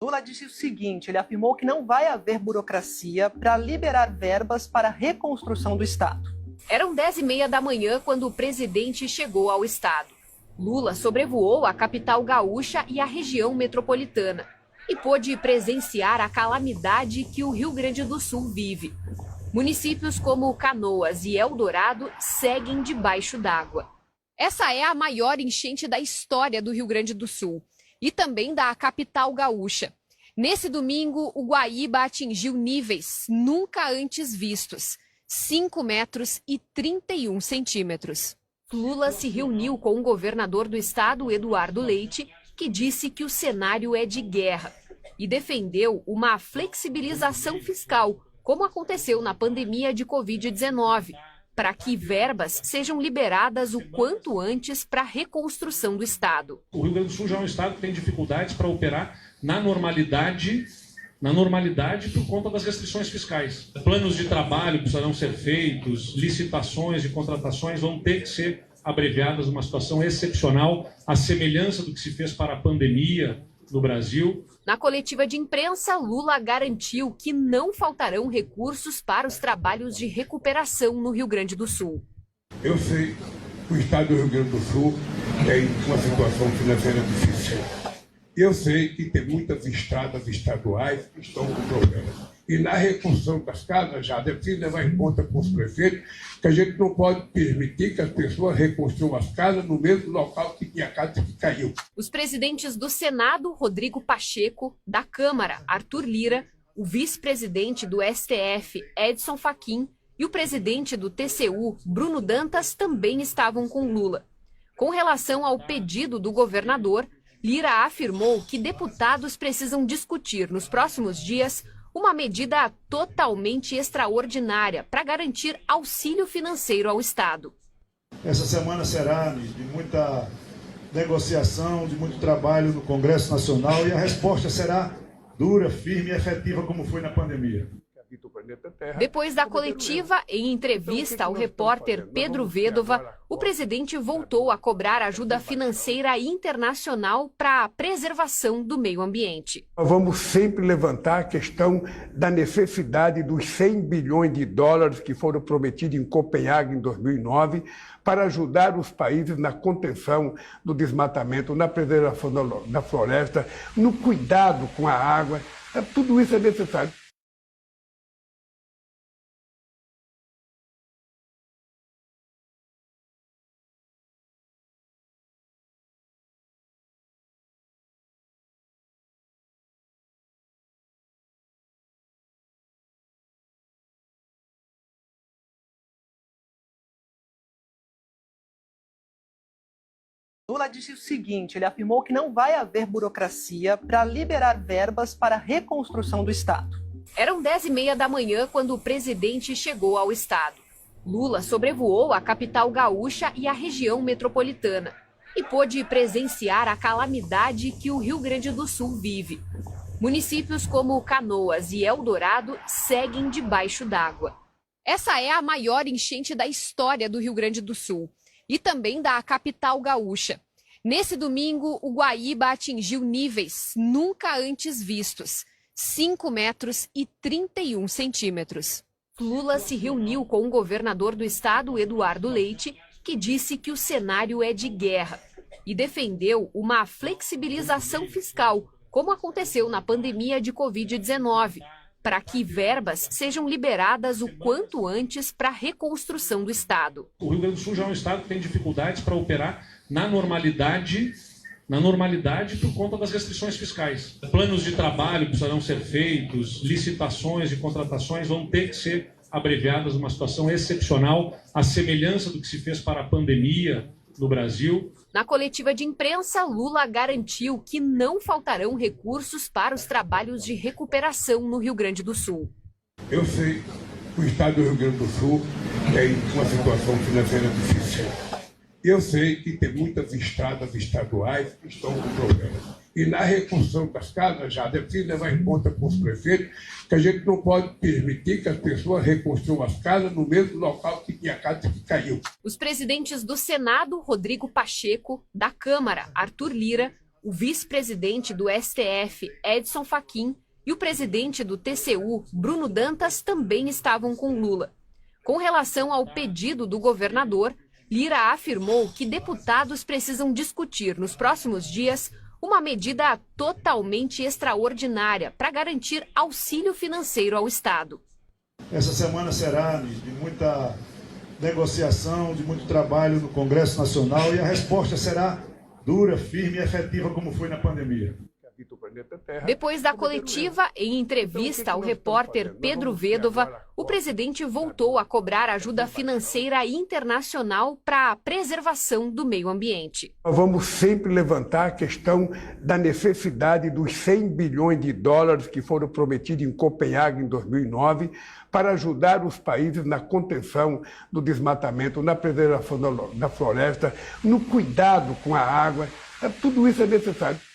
Lula disse o seguinte, ele afirmou que não vai haver burocracia para liberar verbas para a reconstrução do Estado. Eram 10h30 da manhã quando o presidente chegou ao estado. Lula sobrevoou a capital gaúcha e a região metropolitana e pôde presenciar a calamidade que o Rio Grande do Sul vive. Municípios como Canoas e Eldorado seguem debaixo d'água. Essa é a maior enchente da história do Rio Grande do Sul e também da capital gaúcha. Nesse domingo, o Guaíba atingiu níveis nunca antes vistos. 5 metros e 31 centímetros. Lula se reuniu com o governador do estado, Eduardo Leite, que disse que o cenário é de guerra e defendeu uma flexibilização fiscal, como aconteceu na pandemia de Covid-19, para que verbas sejam liberadas o quanto antes para a reconstrução do estado. O Rio Grande do Sul já é um estado que tem dificuldades para operar na normalidade por conta das restrições fiscais. Planos de trabalho precisarão ser feitos, licitações e contratações vão ter que ser abreviadas numa situação excepcional, à semelhança do que se fez para a pandemia no Brasil. Na coletiva de imprensa, Lula garantiu que não faltarão recursos para os trabalhos de recuperação no Rio Grande do Sul. Eu sei que o estado do Rio Grande do Sul tem uma situação financeira difícil. Eu sei que tem muitas estradas estaduais que estão com problemas. E na reconstrução das casas, já deve levar em conta com os prefeitos que a gente não pode permitir que as pessoas reconstruam as casas no mesmo local que tinha a casa que caiu. Os presidentes do Senado, Rodrigo Pacheco, da Câmara, Arthur Lira, o vice-presidente do STF, Edson Fachin, e o presidente do TCU, Bruno Dantas, também estavam com Lula. Com relação ao pedido do governador, Lira afirmou que deputados precisam discutir nos próximos dias uma medida totalmente extraordinária para garantir auxílio financeiro ao Estado. Essa semana será de muita negociação, de muito trabalho no Congresso Nacional e a resposta será dura, firme e efetiva como foi na pandemia. Depois da coletiva, em entrevista ao repórter Pedro Vedova, o presidente voltou a cobrar ajuda financeira internacional para a preservação do meio ambiente. Vamos sempre levantar a questão da necessidade dos 100 bilhões de dólares que foram prometidos em Copenhague em 2009 para ajudar os países na contenção do desmatamento, na preservação da floresta, no cuidado com a água. Tudo isso é necessário. Lula disse o seguinte, ele afirmou que não vai haver burocracia para liberar verbas para a reconstrução do Estado. Eram 10h30 da manhã quando o presidente chegou ao estado. Lula sobrevoou a capital gaúcha e a região metropolitana e pôde presenciar a calamidade que o Rio Grande do Sul vive. Municípios como Canoas e Eldorado seguem debaixo d'água. Essa é a maior enchente da história do Rio Grande do Sul e também da capital gaúcha. Nesse domingo, o Guaíba atingiu níveis nunca antes vistos. 5 metros e 31 centímetros. Lula se reuniu com o governador do estado, Eduardo Leite, que disse que o cenário é de guerra e defendeu uma flexibilização fiscal, como aconteceu na pandemia de Covid-19, para que verbas sejam liberadas o quanto antes para a reconstrução do estado. O Rio Grande do Sul já é um estado que tem dificuldades para operar na normalidade por conta das restrições fiscais. Planos de trabalho precisarão ser feitos, licitações e contratações vão ter que ser abreviadas numa situação excepcional, à semelhança do que se fez para a pandemia no Brasil. Na coletiva de imprensa, Lula garantiu que não faltarão recursos para os trabalhos de recuperação no Rio Grande do Sul. Eu sei que o estado do Rio Grande do Sul tem uma situação financeira difícil. Eu sei que tem muitas estradas estaduais que estão com problemas. E na reconstrução das casas, já deve levar em conta com os prefeitos que a gente não pode permitir que as pessoas reconstruam as casas no mesmo local que tinha a casa que caiu. Os presidentes do Senado, Rodrigo Pacheco, da Câmara, Arthur Lira, O vice-presidente do STF, Edson Fachin, e o presidente do TCU, Bruno Dantas, também estavam com Lula. Com relação ao pedido do governador, Lira afirmou que deputados precisam discutir nos próximos dias uma medida totalmente extraordinária para garantir auxílio financeiro ao Estado. Essa semana será de muita negociação, de muito trabalho no Congresso Nacional e a resposta será dura, firme e efetiva como foi na pandemia. Depois da coletiva, em entrevista ao repórter Pedro Vedova, o presidente voltou a cobrar ajuda financeira internacional para a preservação do meio ambiente. Nós vamos sempre levantar a questão da necessidade dos 100 bilhões de dólares que foram prometidos em Copenhague em 2009 para ajudar os países na contenção do desmatamento, na preservação da floresta, no cuidado com a água. Tudo isso é necessário.